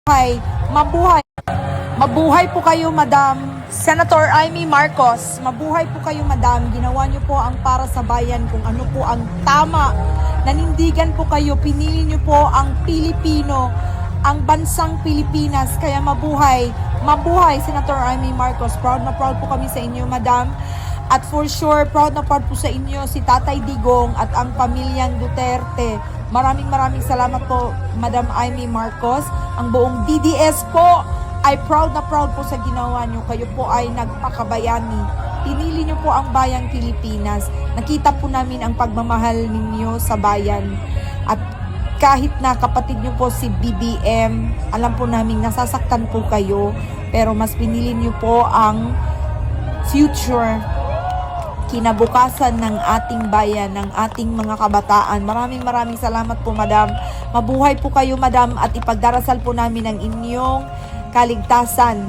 Mabuhay, mabuhay. Mabuhay po kayo, Madam Senator Amy Marcos. Mabuhay po kayo, Madam. Ginawa niyo po ang para sa bayan kung ano po ang tama. Nanindigan po kayo. Pinili niyo po ang Pilipino, ang bansang Pilipinas. Kaya mabuhay. Mabuhay, Senator Amy Marcos. Proud na proud po kami sa inyo, Madam. At for sure, proud na proud po sa inyo si Tatay Digong at ang pamilyang Duterte. Maraming salamat po, Madam Amy Marcos. Ang buong DDS po ay proud na proud po sa ginawa nyo. Kayo po ay nagpakabayani. Pinili nyo po ang bayang Pilipinas. Nakita po namin ang pagmamahal ninyo sa bayan. At kahit na kapatid nyo po si BBM, alam po namin nasasaktan po kayo. Pero mas pinili nyo po ang future, kinabukasan ng ating bayan, ng ating mga kabataan. Maraming salamat po, Madam. Mabuhay po kayo, Madam, at ipagdarasal po namin ang inyong kaligtasan.